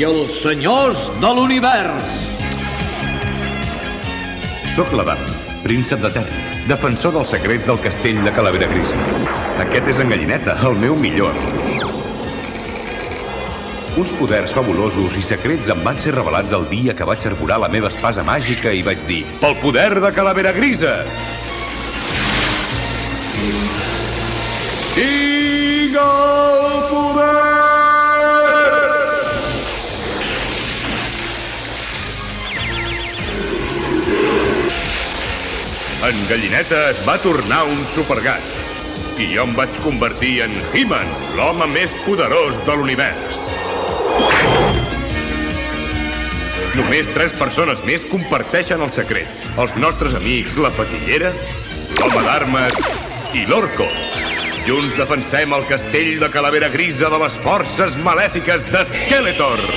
i els senyors de l'univers. Soc l'Adam, príncep de Tèrnia, defensor dels secrets del castell de Calavera Grisa. Aquest és en Gallineta, el meu millor amic. Uns poders fabulosos i secrets em van ser revelats el dia que vaig arborar la meva espasa màgica i vaig dir: pel poder de Calavera Grisa! Tinc el poder! En Gallineta es va tornar un supergat. I jo em vaig convertir en He-Man, l'home més poderós de l'univers. Només 3 persones més comparteixen el secret. Els nostres amics, la Patillera, l'Home d'Armes i l'Orco. Junts defensem el castell de Calavera Grisa de les forces malèfiques de Skeletor.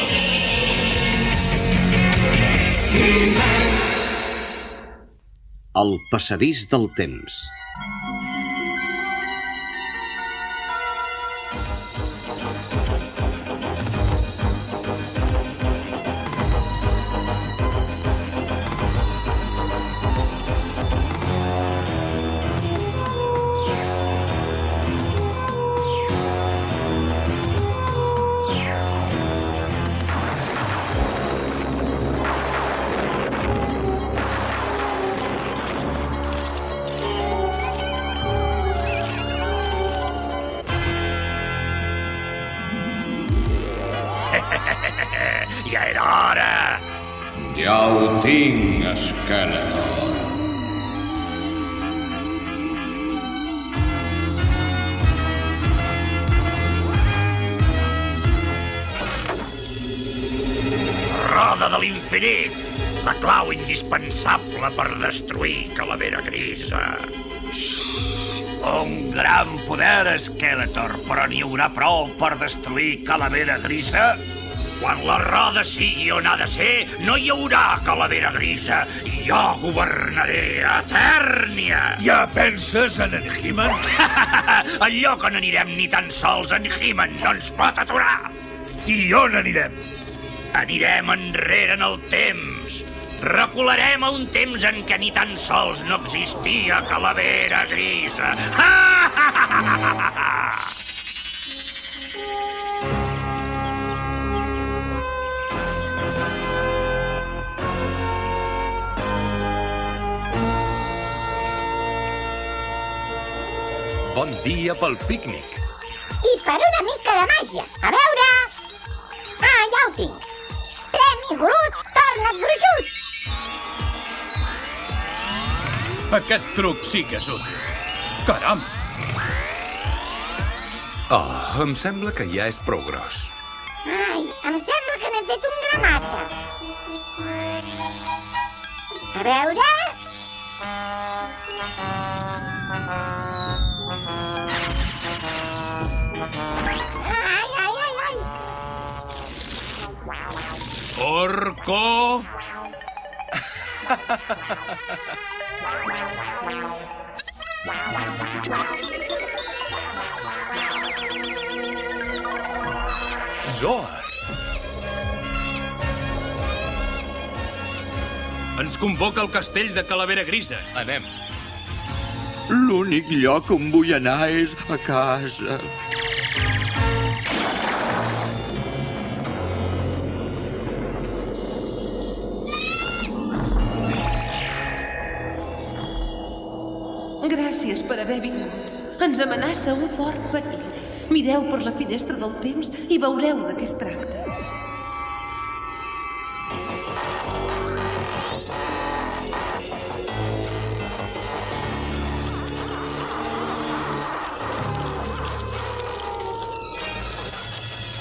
El passadís del temps. Ja era hora! Ja ho tinc, Skeletor. Roda de l'infinit! La clau indispensable per destruir Calavera Grisa. Un gran poder, Skeletor, però n'hi haurà prou per destruir Calavera Grisa? Quan la roda sigui on ha de ser, no hi haurà Calavera Grisa i jo governaré a Tèrnia. Ja penses en He-Man? Al lloc on anirem ni tan sols en He-Man no ens pot aturar. I on anirem? Anirem enrere en el temps. Recularem a un temps en què ni tan sols no existia Calavera Grisa. Bon dia pel pícnic. I per una mica de màgia. A veure... Ah, ja ho tinc. Premi Groot, torna't gruixut. Aquest truc sí que és útil. Caram! Oh, em sembla que ja és prou gros. Ai, em sembla que n'he fet un gra massa. A veure... Ai, ai, ai, ai. Orco! Zoar! Ens convoca al castell de Calavera Grisa. Anem. L'únic lloc on vull anar és a casa. Gràcies per haver vingut. Ens amenaça un fort perill. Mireu per la finestra del temps i veureu de què es tracta.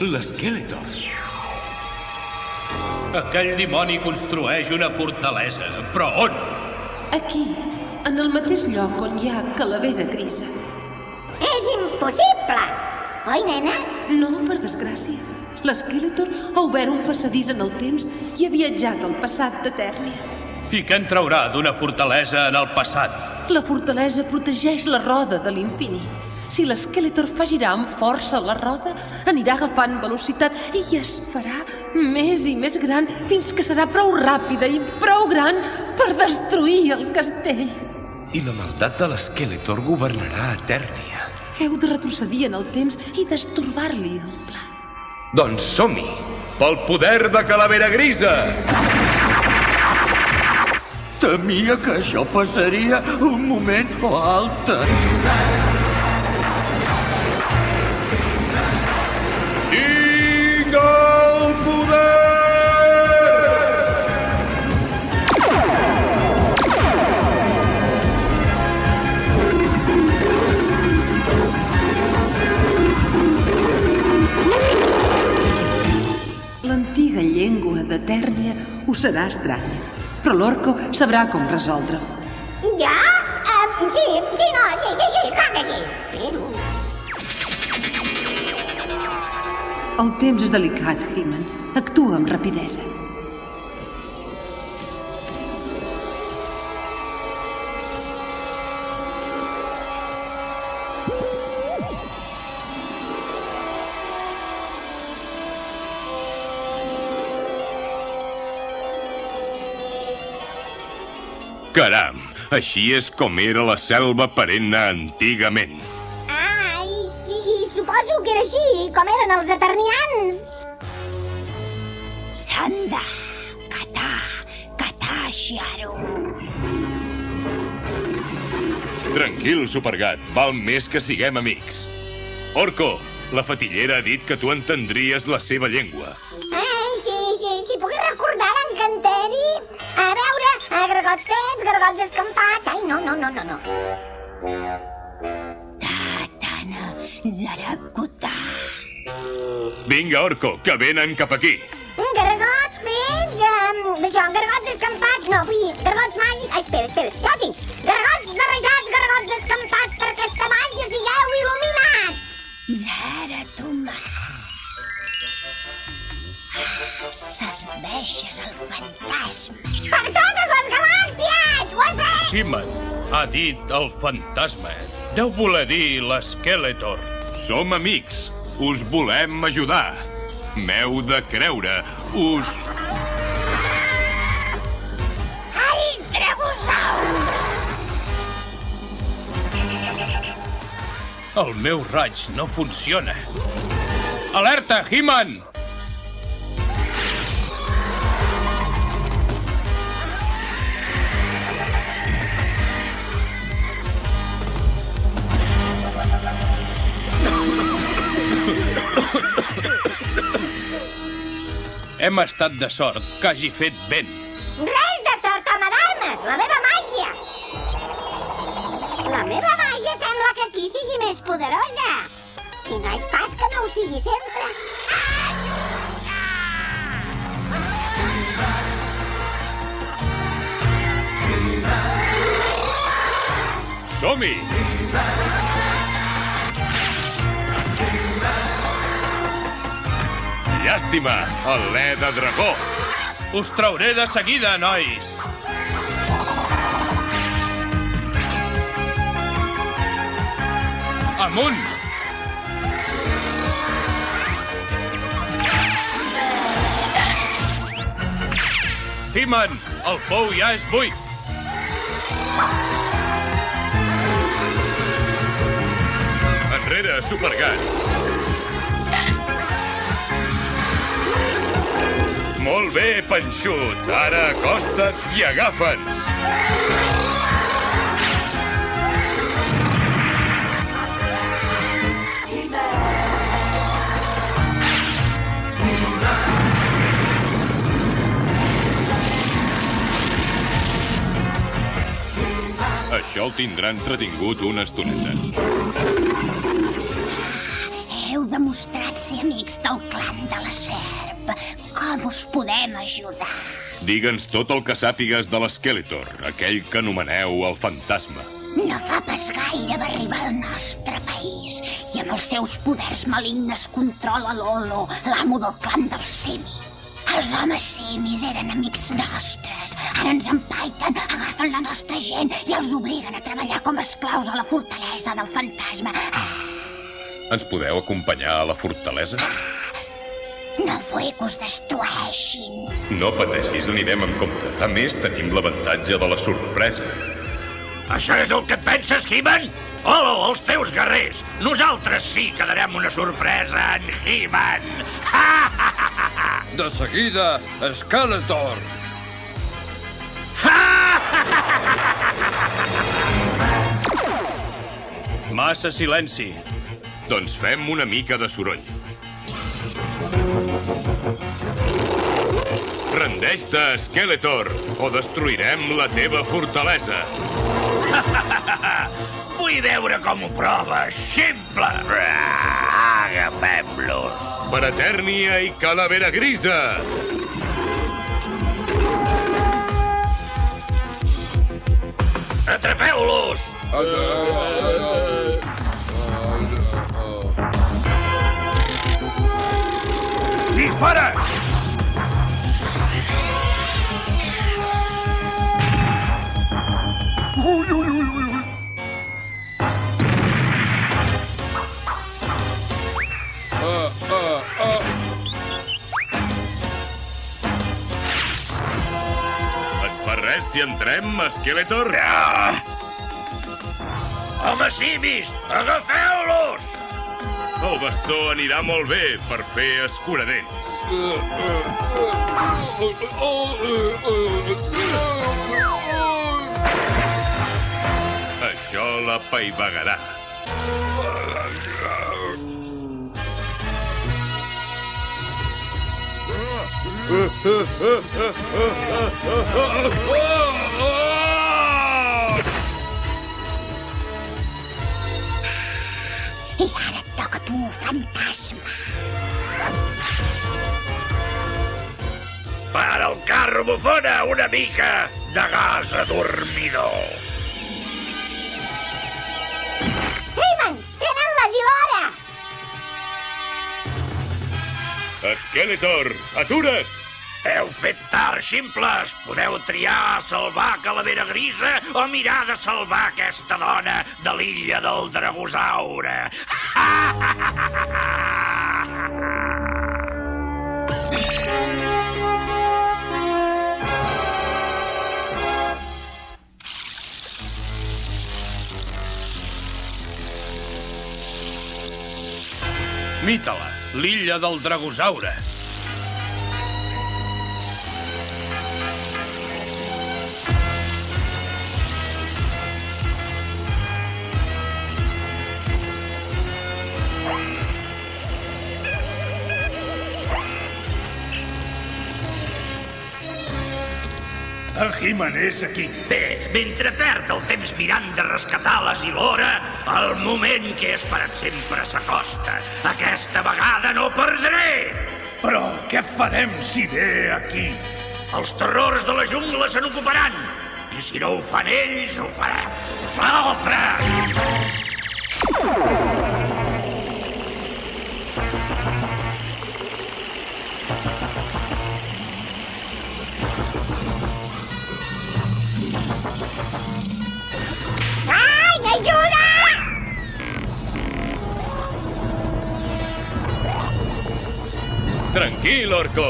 L'Skeletor. Aquell dimoni construeix una fortalesa. Però on? Aquí, en el mateix lloc on hi ha Calavera Grisa. És impossible! Oi, nena? No, per desgràcia. L'Skeletor ha obert un passadís en el temps i ha viatjat al passat de Tèrnia. I què en traurà d'una fortalesa en el passat? La fortalesa protegeix la roda de l'infinit. Si l'Skeletor fa girar amb força la roda, anirà agafant velocitat i es farà més i més gran fins que serà prou ràpida i prou gran per destruir el castell. I la maldat de l'Skeletor governarà Eternia. Heu de retrocedir en el temps i destorbar-li el pla. Doncs som-hi! Pel poder de Calavera Grisa! Temia que això passaria un moment o altre. Tinc el poder! L'antiga llengua d'Eternia us serà estranya, però l'Orco sabrà com resoldre-ho. Ja? Sí, clar que sí. Espero. El temps és delicat, He-Man. Actua amb rapidesa. Caram, així és com era la selva perenne antigament. Ai, sí, suposo que era així, com eren els eternians. Sanda, Katà, Xiaro. Tranquil, Supergat, val més que siguem amics. Orco, la fatillera ha dit que tu entendries la seva llengua. Ai, sí, puc recordar l'encanteri. A veure, gargots fets, gargots escampats. Ai, no. Tatana, Zarakutà. Vinga, Orco, que venen cap aquí. Gargots fets, gargots escampats. No, vull dir, gargots màgics. Ai, espera, ja ho tinc. Gargots barrejats, gargots escampats, per aquesta màgia sigueu il·luminats. Zaratumà. Serveixes al fantasma. Per totes les galàxies! Ho has dit! He-Man ha dit el fantasma. Deu voler dir l'Skeletor. Som amics. Us volem ajudar. M'heu de creure. El Trebusaure! El meu raig no funciona. Alerta, He-Man! Hem estat de sort que hagi fet vent. Res de sort, home d'armes! La meva màgia! La meva màgia sembla que aquí sigui més poderosa. I no és pas que no ho sigui sempre. Som-hi! Llàstima, alè de dragó. Us trauré de seguida, nois. Amunt! He-Man, el pou ja és buit. Enrere, Supergat. Molt bé, Panxut. Ara acosta't i agafa'ns. Això el tindrà entretingut una estoneta. Heu demostrat ser amics del clan de la serp. Com us podem ajudar? Digue'ns tot el que sàpigues de l'Skeletor, aquell que anomeneu el fantasma. No fa pas gaire va arribar al nostre país i amb els seus poders malignes controla Lolo, l'amo del clan del Semi. Els homes simis eren amics nostres. Ara ens empaiten, agafen la nostra gent i els obliguen a treballar com esclaus a la fortalesa del fantasma. Ens podeu acompanyar a la fortalesa? No vull que us destrueixin. No pateixis, anirem amb compte. A més, tenim l'avantatge de la sorpresa. Això és el que et penses, He-Man? Hola, els teus guerrers! Nosaltres sí que darem una sorpresa en He-Man! De seguida, Skeletor! Massa silenci. Doncs fem una mica de soroll. Rendeix-te, Skeletor, o destruirem la teva fortalesa. Vull veure com ho proves, ximple! Agafem-los! Per Eternia i Calavera Grisa! Atrapeu-los! Dispara! Ui, ui, ui, ui, ui. Et fa res si entrem, Skeletor? Home simis, agafeu-los! El bastó anirà molt bé per fer escuradents. Això la paivagarà. I ara et toca a tu, fantasma. Para el carro, bufona, una mica de gas adormidor. He-Man, tenen l'Asilora! Skeletor, atura't! Heu fet tard, ximples! Podeu triar salvar Calavera Grisa o mirar de salvar aquesta dona de l'illa del Dragosaure. Mítala, l'illa del Dragosaure. El He-Man és aquí. Bé, mentre perd el temps mirant de rescatar l'Asilora, el moment que he esperat sempre s'acosta. Aquesta vegada no perdré! Però què farem si ve aquí? Els terrors de la jungla se n'ocuparan. I si no ho fan ells, ho farem nosaltres! Ai, ajuda! Tranquil, Orco!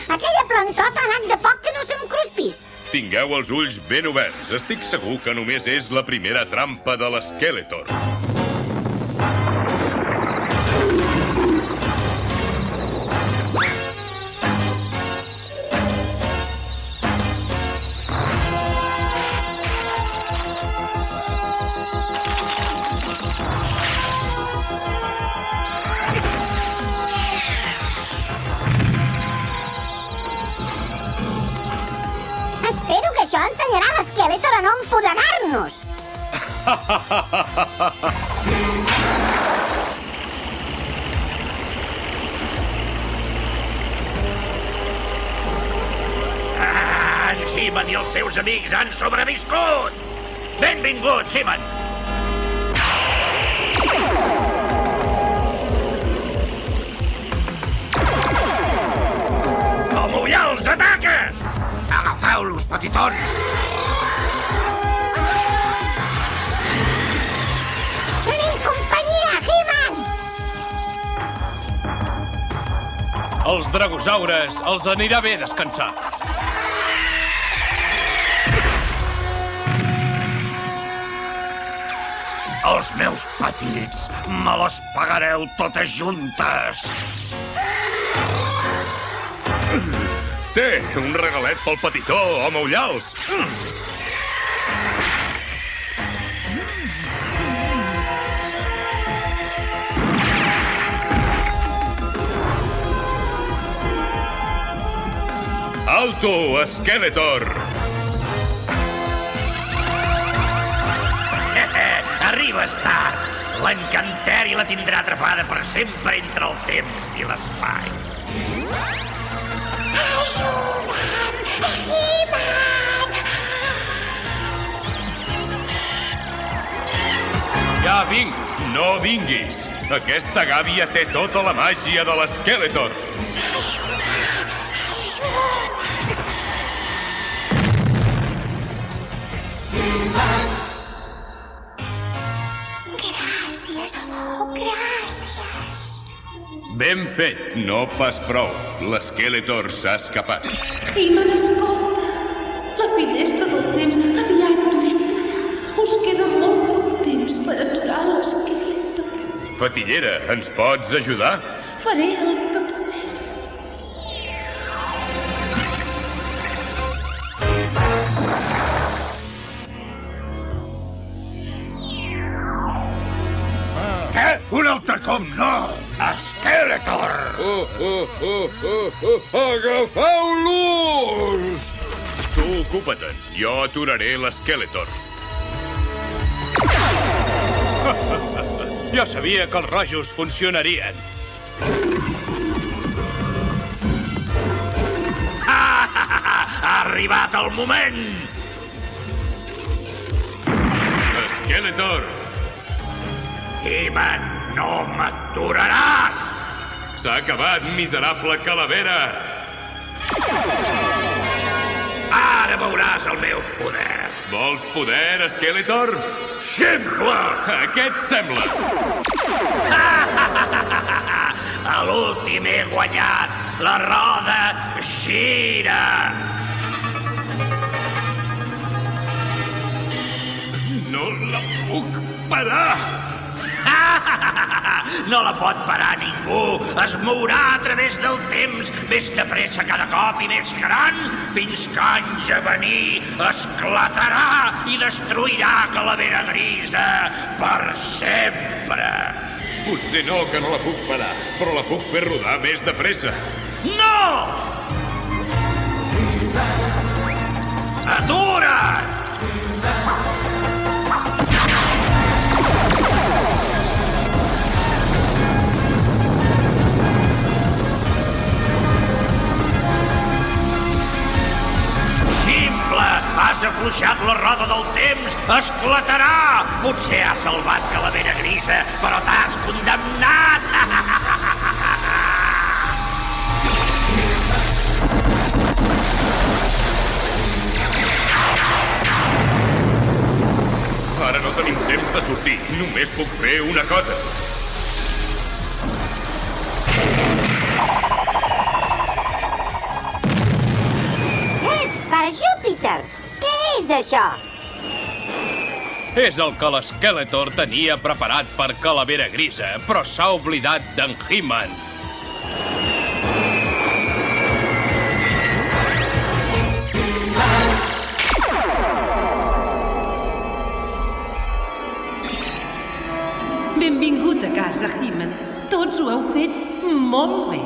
Aquella plantota ha anat de poc que no se'm cruspís. Tingueu els ulls ben oberts. Estic segur que només és la primera trampa de l'Skeletor. Espero que això ensenyarà a l'Skeletor a no empoderar-nos. En He-Man i els seus amics han sobreviscut! Benvingut, He-Man! Homo Ullals, ataca! Agafeu-los, petitons! Tenim companyia, He-Man! Els dragosaures els anirà bé descansar. Els meus petits, me les pagareu totes juntes! Té, un regalet pel petitó, home Ullals. Alto, Skeletor! Arribes tard! L'encanteri la tindrà atrapada per sempre entre el temps i l'espai. Ja vinc! No vinguis! Aquesta gàbia té tota la màgia de l'Skeletor. Gràcies. Ben fet, no pas prou. L'Skeletor s'ha escapat. He-Man, escolta. La finestra del temps aviat us jugarà. Us queda molt poc temps per aturar l'Skeletor. Fatillera, ens pots ajudar? Faré el que podré. Què? Un altre cop no! Skeletor! Agafeu-los! Tu ocupa-te'n. Jo aturaré l'Skeletor. Jo sabia que els rajos funcionarien. Ha arribat el moment! Skeletor! He-Man, no m'aturaràs! S'ha acabat, miserable calavera! Ara veuràs el meu poder! Vols poder, Skeletor? Ximple! Què et sembla? A l'últim he guanyat! La roda gira! No la puc parar! No la pot parar ningú! Es mourà a través del temps, més de pressa cada cop i més gran, fins que anys a venir esclatarà i destruirà Calavera Grisa per sempre! Potser no, que no la puc parar, però la puc fer rodar més de pressa. No! Atura't! Has afluixat la roda del temps, esclatarà! Potser has salvat Calavera Grisa, però t'has condemnat! Ara no tenim temps de sortir. Només puc fer una cosa. Per Júpiter! Què és això? És el que l'Skeletor tenia preparat per Calavera Grisa, però s'ha oblidat d'en He-Man. Benvingut a casa, He-Man. Tots ho heu fet molt bé.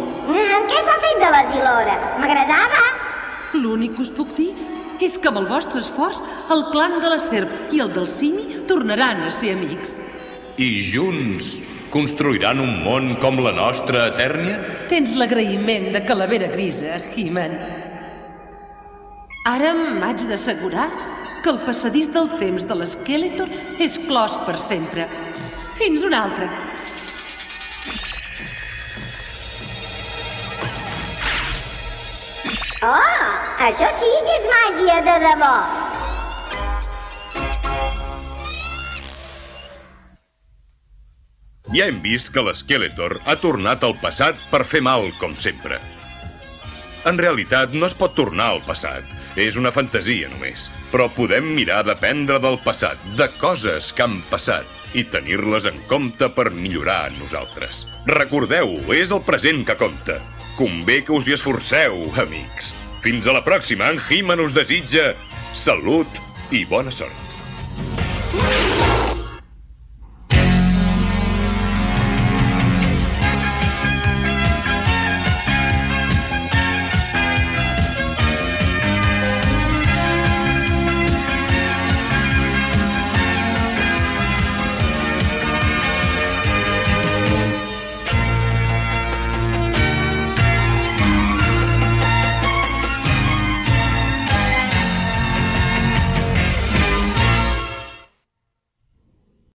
Què s'ha fet de la Zilora? M'agradava? L'únic que us puc dir és que amb el vostre esforç el clan de la serp i el del simi tornaran a ser amics. I junts construiran un món com la nostra Etèrnia? Tens l'agraïment de Calavera Grisa, He-Man. Ara m'haig d'assegurar que el passadís del temps de l'Skeletor és clos per sempre. Fins una altra. Oh, això sí que és màgia de debò. Ja hem vist que l'Skeletor ha tornat al passat per fer mal, com sempre. En realitat, no es pot tornar al passat. És una fantasia, només. Però podem mirar d'aprendre del passat, de coses que han passat, i tenir-les en compte per millorar en nosaltres. Recordeu, és el present que compta. Convé que us hi esforceu, amics. Fins a la pròxima, en He-Man us desitja salut i bona sort.